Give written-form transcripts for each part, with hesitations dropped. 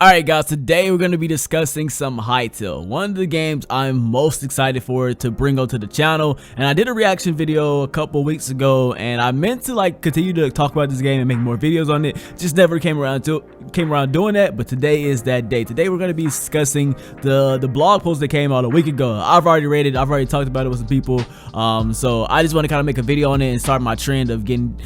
Alright guys, today we're going to be discussing some Hytale, one of the games I'm most excited for to bring onto the channel. And I did a reaction video a couple weeks ago, and I meant to continue to talk about this game and make more videos on it, just never came around doing that. But today is that day. Today we're going to be discussing the blog post that came out a week ago. I've already read it, I've already talked about it with some people, so I just want to kind of make a video on it and start my trend of getting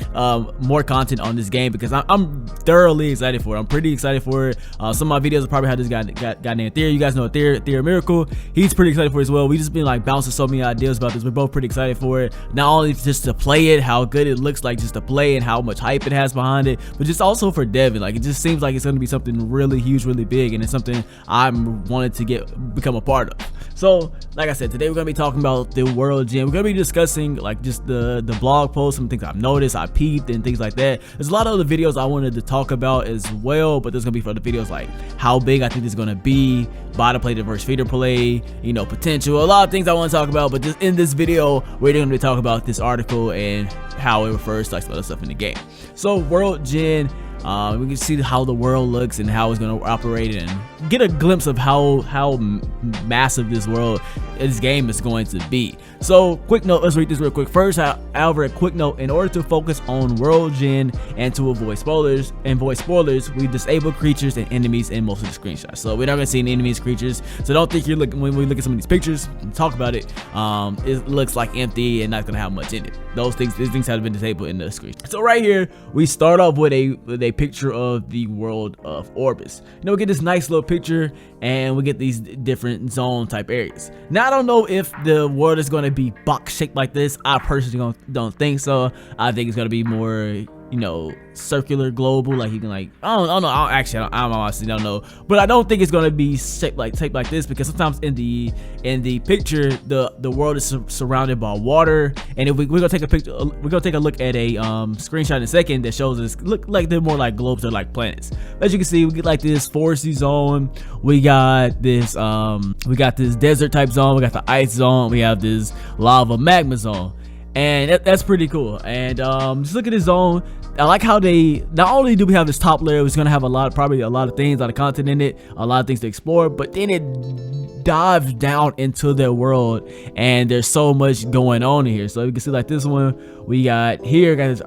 more content on this game, because I'm thoroughly excited for it. I'm pretty excited for it. Some of my videos will probably have this guy named Theory. You guys know Theory Miracle. He's pretty excited for it as well. We just been bouncing so many ideas about this. We're both pretty excited for it. Not only just to play it, how good it looks like just to play, and how much hype it has behind it, but just also for Devin. It just seems like it's going to be something really huge, really big, and it's something I'm wanted to become a part of. So, like I said, today we're going to be talking about the World Gym. We're going to be discussing just the blog posts, some things I've noticed, I peeped, and things like that. There's a lot of other videos I wanted to talk about as well, but there's going to be for the videos like how big I think this is going to be, bottom play versus feeder play, potential, a lot of things I want to talk about. But just in this video, we're going to be talking about this article and how it refers to some other stuff in the game. So, World Gym. We can see how the world looks and how it's going to operate, and get a glimpse of how massive this game is going to be. So, quick note, let's read this real quick. First, however, a quick note: in order to focus on World Gym and to avoid spoilers, we disable creatures and enemies in most of the screenshots. So we're not going to see any enemies, creatures. So don't think when we look at some of these pictures and talk about it, it looks like empty and not going to have much in it. These things have been disabled in the screen. So right here, we start off with a picture of the world of Orbis. We get this nice little picture, and we get these different zone type areas. Now I don't know if the world is going to be box shaped like this. I personally don't think so. I think it's going to be more circular, global, like you can I don't know. I honestly don't know, but I don't think it's gonna be shaped like this, because sometimes in the picture the world is surrounded by water. And if we're gonna take a picture, we're gonna take a look at a screenshot in a second that shows us look like they're more like globes or like planets. As you can see, we get this foresty zone, we got this desert type zone, we got the ice zone, we have this lava magma zone. And that's pretty cool. And just look at this zone. I like how they not only do we have this top layer, it's gonna have probably a lot of things, a lot of content in it, a lot of things to explore, but then it dives down into their world, and there's so much going on in here. So you can see this one we got this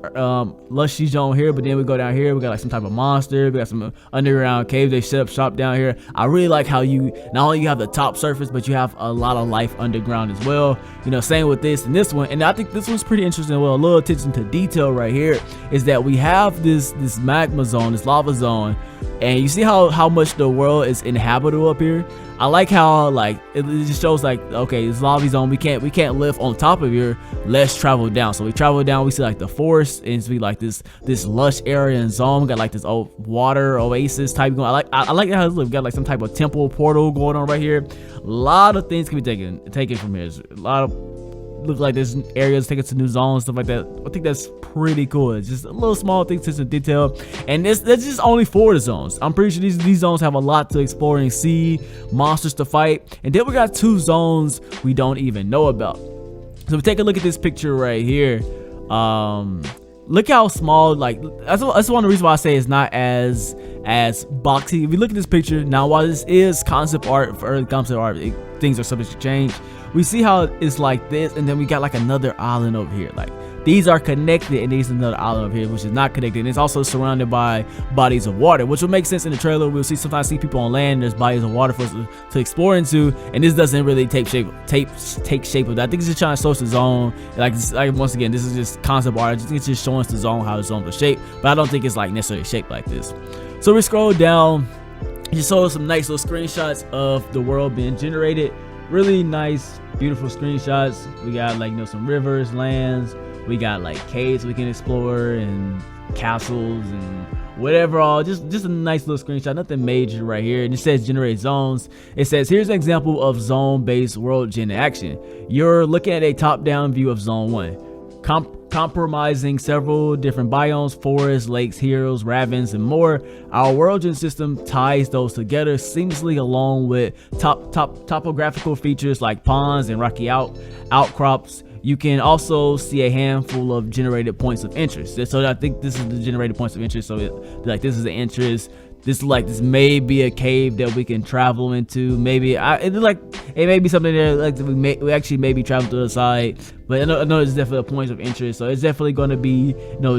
lushy zone here, but then we go down here, we got some type of monster, we got some underground caves they set up shop down here. I really like how you not only have the top surface, but you have a lot of life underground as well. Same with this and this one. And I think this one's pretty interesting. Well, a little attention to detail right here is that we have this magma zone, this lava zone, and you see how much the world is inhabitable up here. I like how it just shows okay, this lava zone, we can't live on top of here. Let's travel down. So we travel down, we see the forest, and it's this lush area and zone. We got this old water oasis type going. I like how we got some type of temple portal going on right here. A lot of things can be taken from here. There's a lot of look like there's areas taken to new zones, stuff like that. I think that's pretty cool. It's just a little small things to some detail, and that's just only 4 of the zones. I'm pretty sure these zones have a lot to explore and see, monsters to fight, and then we got 2 zones we don't even know about. So we take a look at this picture right here. Look how small, that's one of the reasons why I say it's not as boxy. If we look at this picture now, while this is concept art, for early concept art, things are subject to change. We see how it's like this, and then we got another island over here. These are connected, and there's another island over here which is not connected, and it's also surrounded by bodies of water, which will make sense in the trailer. We'll sometimes see people on land, there's bodies of water for us to explore into, and this doesn't really take shape of that. I think it's just trying to source the zone. Once again, this is just concept art. I think it's just showing us the zone, how the zone was shaped, but I don't think it's necessarily shaped like this. So we scroll down, you saw some nice little screenshots of the world being generated. Really nice, beautiful screenshots. We got some rivers, lands. We got caves we can explore, and castles and whatever. All just a nice little screenshot, nothing major right here. And it says generate zones. It says here's an example of zone-based world gen action. You're looking at a top-down view of zone 1. Compromising several different biomes, forests, lakes, hills, ravines, and more. Our world gen system ties those together seamlessly, along with topographical features like ponds and rocky outcrops. You can also see a handful of generated points of interest. So I think this is the generated points of interest. So this is the interest. this may be a cave that we can travel into. Maybe it may be something there like we actually maybe travel to the side. But I know it's definitely a point of interest, so it's definitely going to be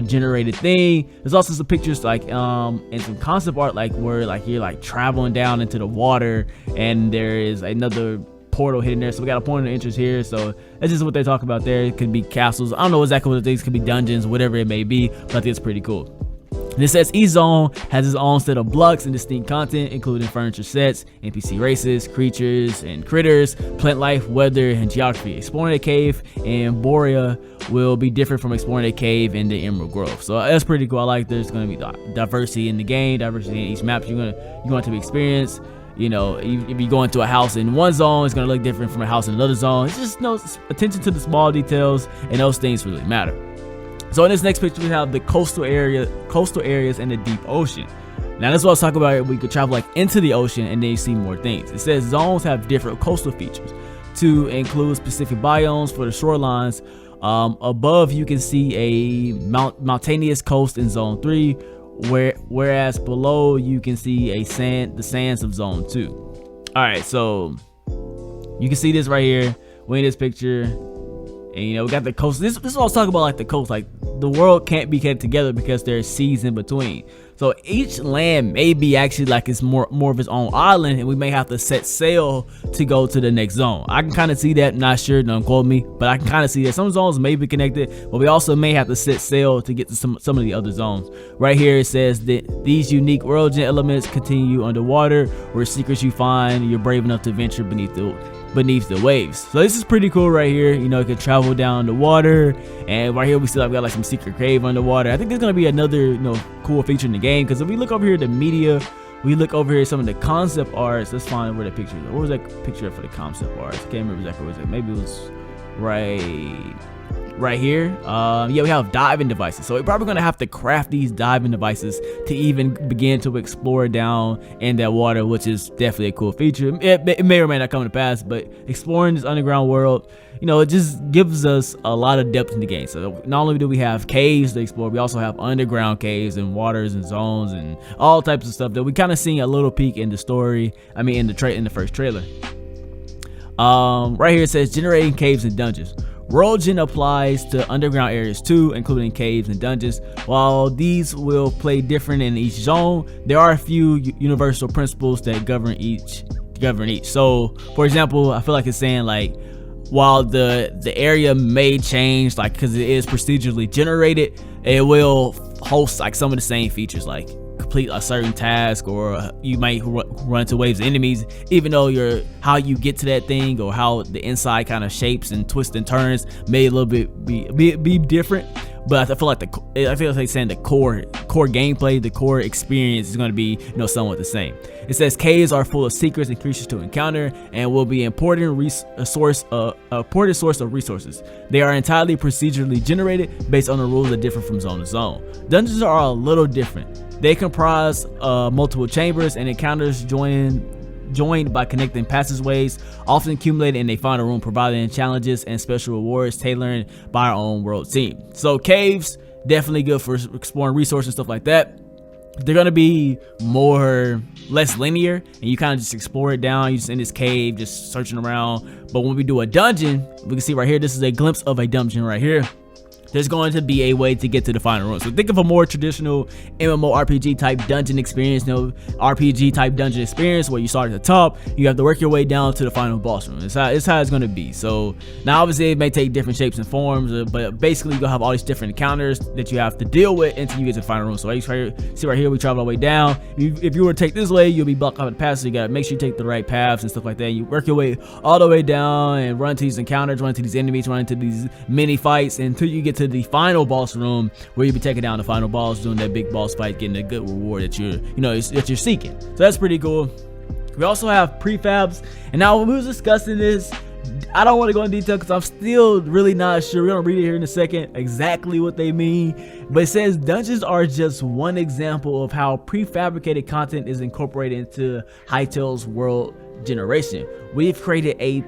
generated thing. There's also some pictures and some concept art where you're traveling down into the water, and there is another portal hidden there. So we got a point of interest here. So that's just what they talk about there. It could be castles. I don't know exactly what things could be, dungeons, whatever it may be, but I think it's pretty cool. And it says each zone has its own set of blocks and distinct content, including furniture sets, NPC races, creatures and critters, plant life, weather, and geography. Exploring a cave in Borea will be different from exploring a cave in the Emerald Grove. So that's pretty cool. I like there's going to be diversity in the game, diversity in each map you're going to experience. If you go into a house in one zone, it's going to look different from a house in another zone. It's just attention to the small details, and those things really matter. So in this next picture, we have the coastal areas and the deep ocean. Now this is what I was talking about. We could travel into the ocean and then you see more things. It says zones have different coastal features to include specific biomes for the shorelines. Above you can see a mountainous coast in zone 3, whereas below you can see the sands of zone 2. All right, so you can see this right here. We in this picture. And we got the coast. This is what I was talking about, the coast. The world can't be kept together because there's seas in between. So each land may be actually it's more of its own island, and we may have to set sail to go to the next zone. I can kind of see that. Not sure, don't quote me, but I can kind of see that some zones may be connected, but we also may have to set sail to get to some of the other zones. Right here it says that these unique world elements continue underwater, where secrets you find, you're brave enough to venture beneath the waves. So this is pretty cool right here. You can travel down the water, and right here we still have got some secret cave underwater. I think there's gonna be another cool feature in the game, because if we look over here at the media, we look over here at some of the concept arts. Let's find where the picture is. What was that picture for the concept arts? I can't remember exactly what it was. Maybe it was right here. Yeah, we have diving devices, so we're probably gonna have to craft these diving devices to even begin to explore down in that water, which is definitely a cool feature. It may or may not come to pass, but exploring this underground world, it just gives us a lot of depth in the game. So not only do we have caves to explore, we also have underground caves and waters and zones and all types of stuff that we kind of seen a little peek in the story. I mean, in the first trailer. Right here it says generating caves and dungeons. World gen applies to underground areas too, including caves and dungeons. While these will play different in each zone, there are a few universal principles that govern each. So, for example, I feel like it's saying while the area may change, because it is procedurally generated, it will host some of the same features, complete a certain task, or you might run into waves of enemies, even though how you get to that thing or how the inside kind of shapes and twists and turns may a little bit be different. But I feel like the core gameplay, the core experience is going to be somewhat the same. It says caves are full of secrets and creatures to encounter, and will be an important source of resources. They are entirely procedurally generated based on the rules that differ from zone to zone. Dungeons are a little different. They comprise multiple chambers and encounters joined by connecting passageways, often accumulated in a final room, providing challenges and special rewards tailored by our own world team. So caves, definitely good for exploring resources and stuff like that. They're gonna be less linear, and you kind of just explore it down. You just in this cave, just searching around. But when we do a dungeon, we can see right here, this is a glimpse of a dungeon right here. There's going to be a way to get to the final room. So think of a more traditional MMORPG type dungeon experience, RPG type dungeon experience, where you start at the top, you have to work your way down to the final boss room. It's how it's going to be. So now obviously it may take different shapes and forms, but basically you're going to have all these different encounters that you have to deal with until you get to the final room. So see right here, we travel our way down. If you were to take this way, you'll be blocked out of the path, so you got to make sure you take the right paths and stuff like that. You work your way all the way down and run into these encounters, run into these enemies, run into these mini fights until you get to the final boss room, where you'll be taking down the final boss, doing that big boss fight, getting a good reward that you're seeking. So that's pretty cool. We also have prefabs, and now when we was discussing this, I don't want to go in detail because I'm still really not sure. We're gonna read it here in a second exactly what they mean, but it says dungeons are just one example of how prefabricated content is incorporated into Hytale's world generation. We've created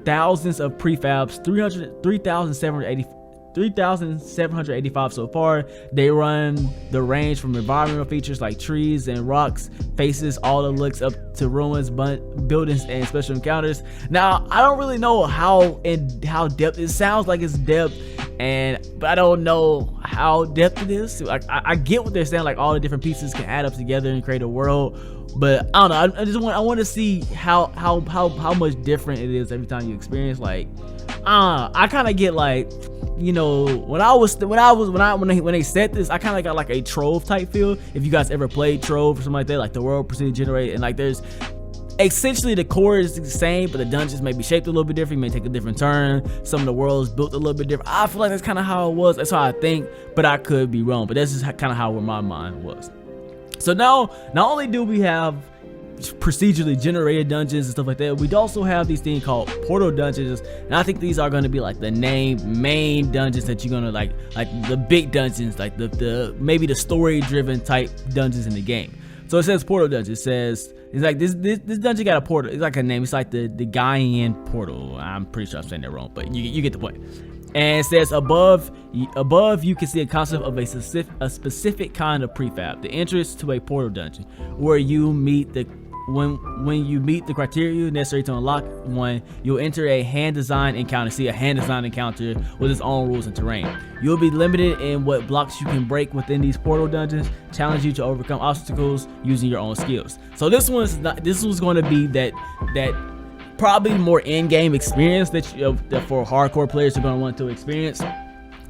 thousands of prefabs, 3,780 3,785 so far. They run the range from environmental features like trees and rocks, faces, all the looks up to ruins, buildings, and special encounters. Now, I don't really know how depth it sounds like it's depth, but I don't know how depth it is. Like I get what they're saying, like all the different pieces can add up together and create a world, but I don't know. I want to see how much different it is every time you experience. Like I kind of get like, you know, when they said this, I kind of got like a Trove type feel. If you guys ever played Trove or something like that, like the world procedure generate, and like there's essentially the core is the same, but the dungeons may be shaped a little bit different. You may take a different turn. Some of the worlds built a little bit different. I feel like that's kind of how it was. That's how I think, but I could be wrong. But that's just kind of how where my mind was. So now, not only do we have procedurally generated dungeons and stuff like that, we also have these things called portal dungeons, and I think these are going to be like the main dungeons that you're gonna like the big dungeons, like the maybe the story driven type dungeons in the game. So it says portal dungeon. It says it's like this dungeon got a portal. It's like a name. It's like the Gaian portal. I'm pretty sure I'm saying that wrong, but you get the point. And it says above you can see a concept of a specific kind of prefab, the entrance to a portal dungeon, where you meet when you meet the criteria necessary to unlock one, you'll enter a hand design encounter. See a hand design encounter with its own rules and terrain. You'll be limited in what blocks you can break within these portal dungeons, challenge you to overcome obstacles using your own skills. So this one's going to be that probably more in-game experience that for hardcore players are going to want to experience.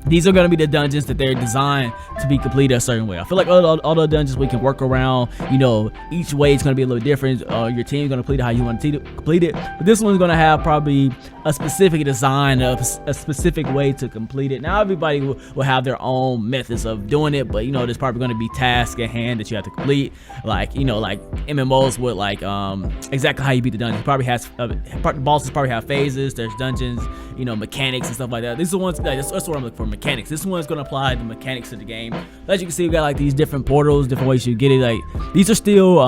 These are going to be the dungeons that they're designed to be completed a certain way. I feel like all the dungeons we can work around, you know, each way is going to be a little different. Your team's going to complete it how you want to complete it. But this one's going to have probably a specific design of a specific way to complete it. Now, everybody will have their own methods of doing it, but, you know, there's probably going to be tasks at hand that you have to complete. Like, you know, like MMOs with like exactly how you beat the dungeon. Probably has the bosses probably have phases. There's dungeons, you know, mechanics and stuff like that. These are the ones that's what I'm looking for. Mechanics. This one's gonna apply the mechanics to the game. As you can see, we got like these different portals, different ways you get it. Like these are still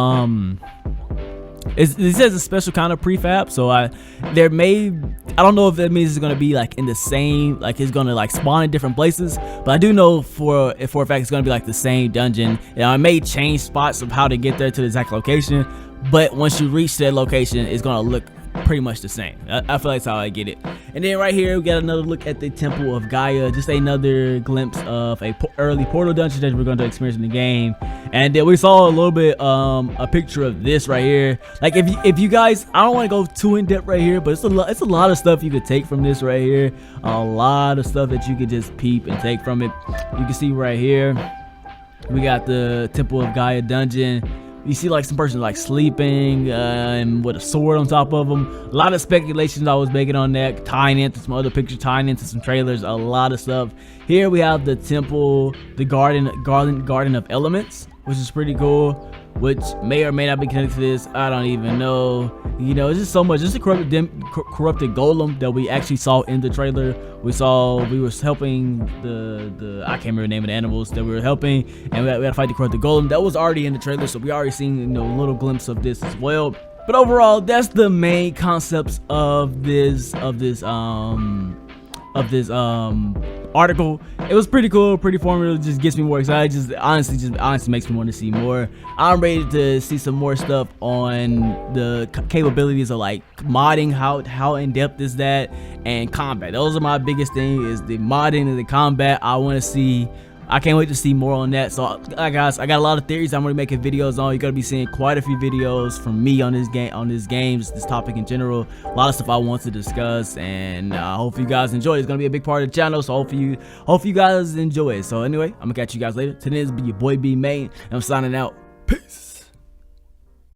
it says a special kind of prefab, so I don't know if that means it's gonna be like in the same, like it's gonna like spawn in different places, but I do know for a fact it's gonna be like the same dungeon. I may change spots of how to get there to the exact location, but once you reach that location, it's gonna look pretty much the same. I feel like that's how I get it. And then right here we got another look at the Temple of Gaia, just another glimpse of a early portal dungeon that we're going to experience in the game. And then we saw a little bit a picture of this right here. Like if you guys, I don't want to go too in depth right here, but it's a lot of stuff you could take from this right here. A lot of stuff that you could just peep and take from it. You can see right here we got the Temple of Gaia dungeon. You see like some person like sleeping and with a sword on top of them. A lot of speculations I was making on that, tying into some other pictures, tying into some trailers, a lot of stuff. Here we have the temple, the garden of elements, which is pretty cool, which may or may not be connected to this. I don't even know. You know, it's just so much. Just a corrupted golem that we actually saw in the trailer. We were helping the I can't remember the name of the animals that we were helping, and we had to fight the corrupted golem. That was already in the trailer, so we already seen, you know, a little glimpse of this as well. But overall, that's the main concepts of this article. It was pretty cool, pretty informative. Just gets me more excited. Just honestly makes me want to see more. I'm ready to see some more stuff on the capabilities of like modding. How in depth is that, and combat. Those are my biggest thing, is the modding and the combat. I can't wait to see more on that. So guys, I got a lot of theories I'm gonna be making videos on. You're gonna be seeing quite a few videos from me on this game, just this topic in general. A lot of stuff I want to discuss, and hopefully you guys enjoy it. It's gonna be a big part of the channel, so hopefully you guys enjoy it. So anyway, I'm gonna catch you guys later. Today has been your boy iBeMaine, and I'm signing out. Peace.